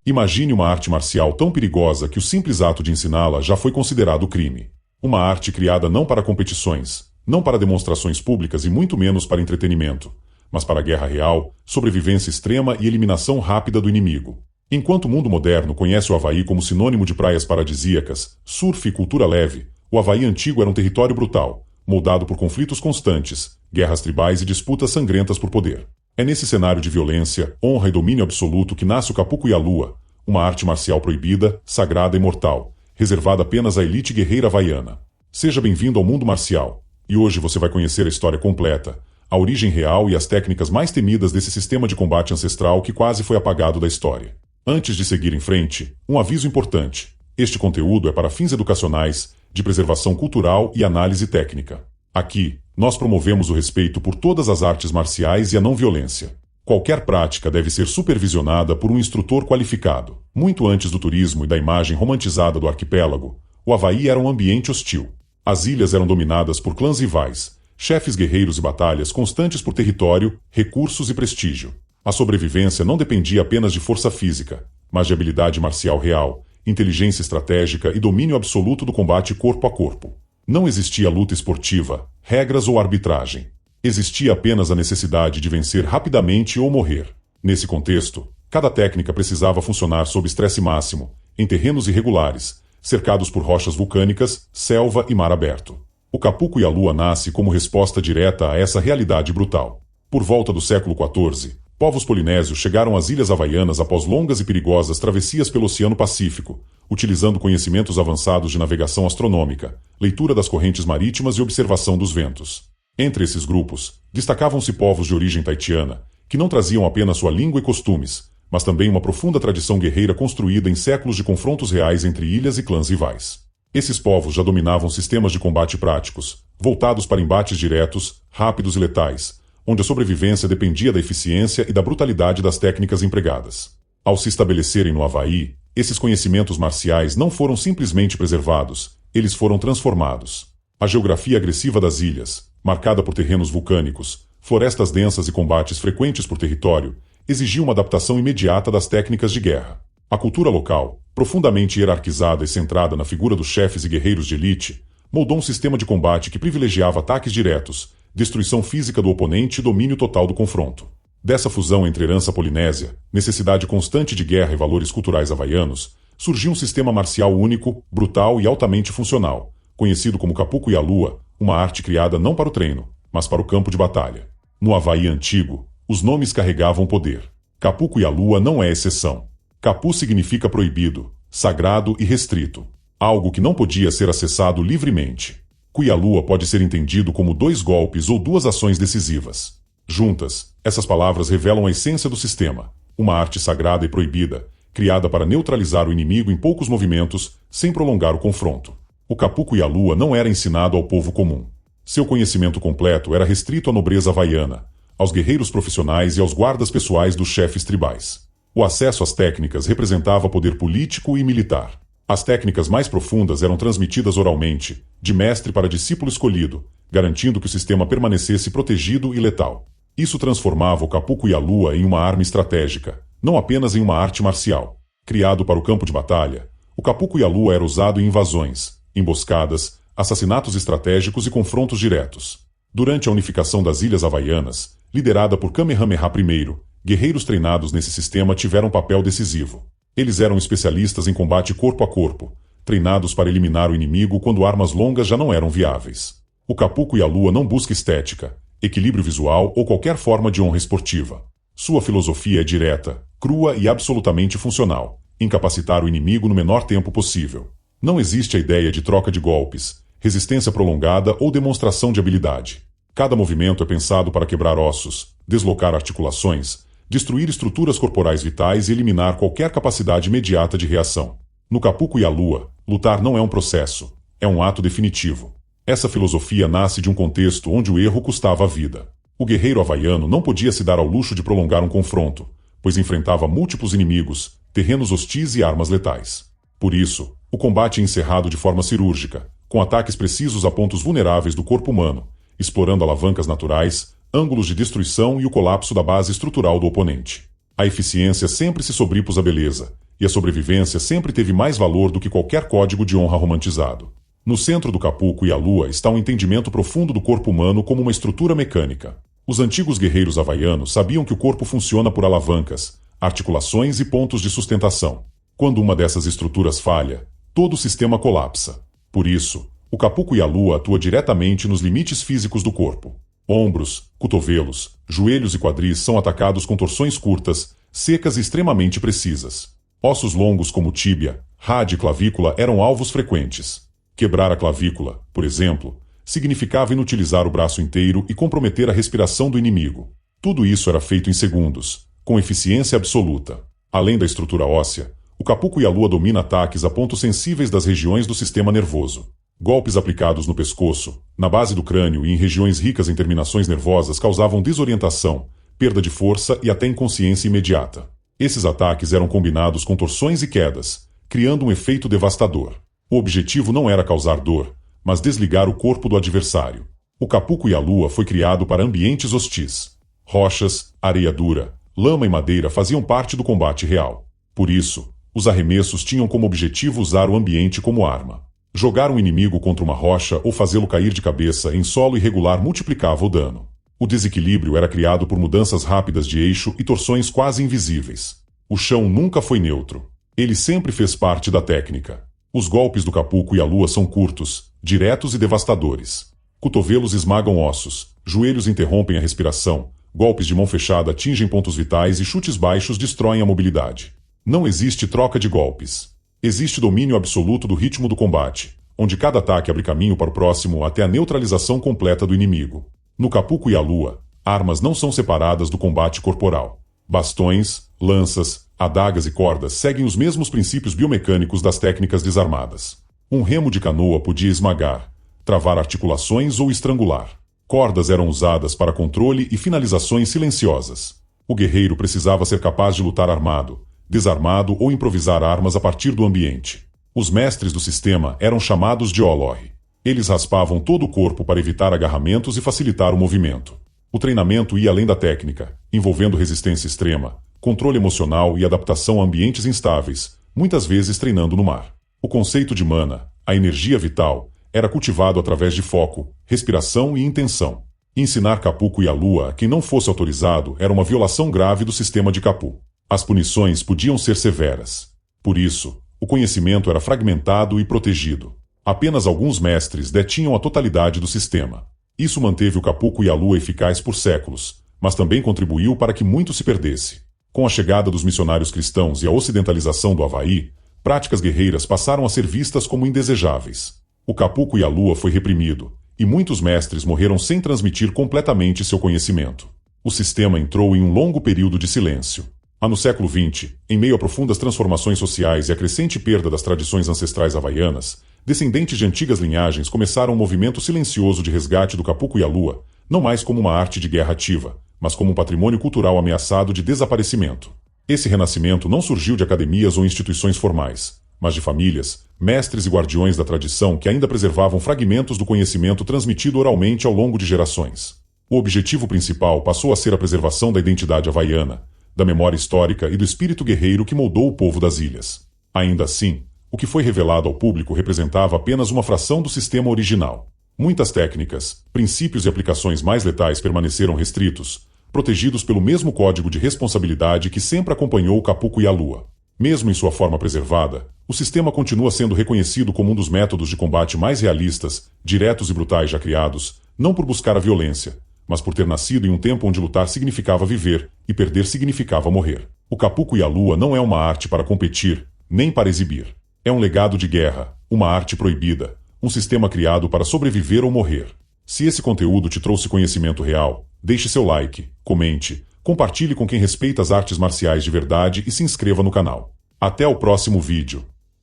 Imagine uma arte marcial tão perigosa que o simples ato de ensiná-la já foi considerado crime. Uma arte criada não para competições, não para demonstrações públicas e muito menos para entretenimento, mas para guerra real, sobrevivência extrema e eliminação rápida do inimigo. Enquanto o mundo moderno conhece o Havaí como sinônimo de praias paradisíacas, surf e cultura leve, o Havaí antigo era um território brutal, moldado por conflitos constantes, guerras tribais e disputas sangrentas por poder. É nesse cenário de violência, honra e domínio absoluto que nasce o Kapuku Ialua, uma arte marcial proibida, sagrada e mortal, reservada apenas à elite guerreira havaiana. Seja bem-vindo ao mundo marcial, e hoje você vai conhecer a história completa, a origem real e as técnicas mais temidas desse sistema de combate ancestral que quase foi apagado da história. Antes de seguir em frente, um aviso importante. Este conteúdo é para fins educacionais, de preservação cultural e análise técnica. Aqui, nós promovemos o respeito por todas as artes marciais e a não violência. Qualquer prática deve ser supervisionada por um instrutor qualificado. Muito antes do turismo e da imagem romantizada do arquipélago, o Havaí era um ambiente hostil. As ilhas eram dominadas por clãs rivais, chefes guerreiros e batalhas constantes por território, recursos e prestígio. A sobrevivência não dependia apenas de força física, mas de habilidade marcial real, inteligência estratégica e domínio absoluto do combate corpo a corpo. Não existia luta esportiva, regras ou arbitragem. Existia apenas a necessidade de vencer rapidamente ou morrer. Nesse contexto, cada técnica precisava funcionar sob estresse máximo, em terrenos irregulares, cercados por rochas vulcânicas, selva e mar aberto. O Kapuku Ialua nasce como resposta direta a essa realidade brutal. Por volta do século XIV, povos polinésios chegaram às Ilhas Havaianas após longas e perigosas travessias pelo Oceano Pacífico, utilizando conhecimentos avançados de navegação astronômica, leitura das correntes marítimas e observação dos ventos. Entre esses grupos, destacavam-se povos de origem taitiana, que não traziam apenas sua língua e costumes, mas também uma profunda tradição guerreira construída em séculos de confrontos reais entre ilhas e clãs rivais. Esses povos já dominavam sistemas de combate práticos, voltados para embates diretos, rápidos e letais, onde a sobrevivência dependia da eficiência e da brutalidade das técnicas empregadas. Ao se estabelecerem no Havaí, esses conhecimentos marciais não foram simplesmente preservados, eles foram transformados. A geografia agressiva das ilhas, marcada por terrenos vulcânicos, florestas densas e combates frequentes por território, exigia uma adaptação imediata das técnicas de guerra. A cultura local, profundamente hierarquizada e centrada na figura dos chefes e guerreiros de elite, moldou um sistema de combate que privilegiava ataques diretos, destruição física do oponente e domínio total do confronto. Dessa fusão entre herança polinésia, necessidade constante de guerra e valores culturais havaianos, surgiu um sistema marcial único, brutal e altamente funcional, conhecido como Kapuku Ialua, uma arte criada não para o treino, mas para o campo de batalha. No Havaí antigo, os nomes carregavam poder. Kapuku Ialua não é exceção. Kapu significa proibido, sagrado e restrito, algo que não podia ser acessado livremente. Kuialua pode ser entendido como 2 golpes ou 2 ações decisivas. Juntas, essas palavras revelam a essência do sistema, uma arte sagrada e proibida, criada para neutralizar o inimigo em poucos movimentos, sem prolongar o confronto. O Kapuku Ialua não era ensinado ao povo comum. Seu conhecimento completo era restrito à nobreza havaiana, aos guerreiros profissionais e aos guardas pessoais dos chefes tribais. O acesso às técnicas representava poder político e militar. As técnicas mais profundas eram transmitidas oralmente, de mestre para discípulo escolhido, garantindo que o sistema permanecesse protegido e letal. Isso transformava o Kapuku Ialua em uma arma estratégica, não apenas em uma arte marcial. Criado para o campo de batalha, o Kapuku Ialua era usado em invasões, emboscadas, assassinatos estratégicos e confrontos diretos. Durante a unificação das Ilhas Havaianas, liderada por Kamehameha I, guerreiros treinados nesse sistema tiveram papel decisivo. Eles eram especialistas em combate corpo a corpo, treinados para eliminar o inimigo quando armas longas já não eram viáveis. O Kapuku Ialua não busca estética, equilíbrio visual ou qualquer forma de honra esportiva. Sua filosofia é direta, crua e absolutamente funcional: incapacitar o inimigo no menor tempo possível. Não existe a ideia de troca de golpes, resistência prolongada ou demonstração de habilidade. Cada movimento é pensado para quebrar ossos, deslocar articulações, destruir estruturas corporais vitais e eliminar qualquer capacidade imediata de reação. No Kapuku Ialua, lutar não é um processo, é um ato definitivo. Essa filosofia nasce de um contexto onde o erro custava a vida. O guerreiro havaiano não podia se dar ao luxo de prolongar um confronto, pois enfrentava múltiplos inimigos, terrenos hostis e armas letais. Por isso, o combate é encerrado de forma cirúrgica, com ataques precisos a pontos vulneráveis do corpo humano, explorando alavancas naturais, ângulos de destruição e o colapso da base estrutural do oponente. A eficiência sempre se sobrepôs à beleza, e a sobrevivência sempre teve mais valor do que qualquer código de honra romantizado. No centro do Capuco e a Lua está um entendimento profundo do corpo humano como uma estrutura mecânica. Os antigos guerreiros havaianos sabiam que o corpo funciona por alavancas, articulações e pontos de sustentação. Quando uma dessas estruturas falha, todo o sistema colapsa. Por isso, o Capuco e a Lua atua diretamente nos limites físicos do corpo. Ombros, cotovelos, joelhos e quadris são atacados com torções curtas, secas e extremamente precisas. Ossos longos como tíbia, rádio e clavícula eram alvos frequentes. Quebrar a clavícula, por exemplo, significava inutilizar o braço inteiro e comprometer a respiração do inimigo. Tudo isso era feito em segundos, com eficiência absoluta. Além da estrutura óssea, o Capuco e a Lua domina ataques a pontos sensíveis das regiões do sistema nervoso. Golpes aplicados no pescoço, na base do crânio e em regiões ricas em terminações nervosas causavam desorientação, perda de força e até inconsciência imediata. Esses ataques eram combinados com torções e quedas, criando um efeito devastador. O objetivo não era causar dor, mas desligar o corpo do adversário. O Capuco e a Lua foi criado para ambientes hostis. Rochas, areia dura, lama e madeira faziam parte do combate real. Por isso, os arremessos tinham como objetivo usar o ambiente como arma. Jogar um inimigo contra uma rocha ou fazê-lo cair de cabeça em solo irregular multiplicava o dano. O desequilíbrio era criado por mudanças rápidas de eixo e torções quase invisíveis. O chão nunca foi neutro. Ele sempre fez parte da técnica. Os golpes do Capuco e a Lua são curtos, diretos e devastadores. Cotovelos esmagam ossos, joelhos interrompem a respiração, golpes de mão fechada atingem pontos vitais e chutes baixos destroem a mobilidade. Não existe troca de golpes. Existe domínio absoluto do ritmo do combate, onde cada ataque abre caminho para o próximo até a neutralização completa do inimigo. No Capuco e a Lua, armas não são separadas do combate corporal. Bastões, lanças, adagas e cordas seguem os mesmos princípios biomecânicos das técnicas desarmadas. Um remo de canoa podia esmagar, travar articulações ou estrangular. Cordas eram usadas para controle e finalizações silenciosas. O guerreiro precisava ser capaz de lutar armado, desarmado ou improvisar armas a partir do ambiente. Os mestres do sistema eram chamados de Olori. Eles raspavam todo o corpo para evitar agarramentos e facilitar o movimento. O treinamento ia além da técnica, envolvendo resistência extrema, controle emocional e adaptação a ambientes instáveis, muitas vezes treinando no mar. O conceito de mana, a energia vital, era cultivado através de foco, respiração e intenção. Ensinar Capuco e a Lua a quem não fosse autorizado era uma violação grave do sistema de Capu. As punições podiam ser severas. Por isso, o conhecimento era fragmentado e protegido. Apenas alguns mestres detinham a totalidade do sistema. Isso manteve o Capuco e a Lua eficaz por séculos, mas também contribuiu para que muito se perdesse. Com a chegada dos missionários cristãos e a ocidentalização do Havaí, práticas guerreiras passaram a ser vistas como indesejáveis. O Capuco e a Lua foi reprimido, e muitos mestres morreram sem transmitir completamente seu conhecimento. O sistema entrou em um longo período de silêncio. No século XX, em meio a profundas transformações sociais e a crescente perda das tradições ancestrais havaianas, descendentes de antigas linhagens começaram um movimento silencioso de resgate do Capuco e a Lua, não mais como uma arte de guerra ativa, mas como um patrimônio cultural ameaçado de desaparecimento. Esse renascimento não surgiu de academias ou instituições formais, mas de famílias, mestres e guardiões da tradição que ainda preservavam fragmentos do conhecimento transmitido oralmente ao longo de gerações. O objetivo principal passou a ser a preservação da identidade havaiana, da memória histórica e do espírito guerreiro que moldou o povo das ilhas. Ainda assim, o que foi revelado ao público representava apenas uma fração do sistema original. Muitas técnicas, princípios e aplicações mais letais permaneceram restritos, protegidos pelo mesmo código de responsabilidade que sempre acompanhou o Capuco e a Lua. Mesmo em sua forma preservada, o sistema continua sendo reconhecido como um dos métodos de combate mais realistas, diretos e brutais já criados, não por buscar a violência, mas por ter nascido em um tempo onde lutar significava viver e perder significava morrer. O Capuco e a Lua não é uma arte para competir, nem para exibir. É um legado de guerra, uma arte proibida, um sistema criado para sobreviver ou morrer. Se esse conteúdo te trouxe conhecimento real, deixe seu like, comente, compartilhe com quem respeita as artes marciais de verdade e se inscreva no canal. Até o próximo vídeo.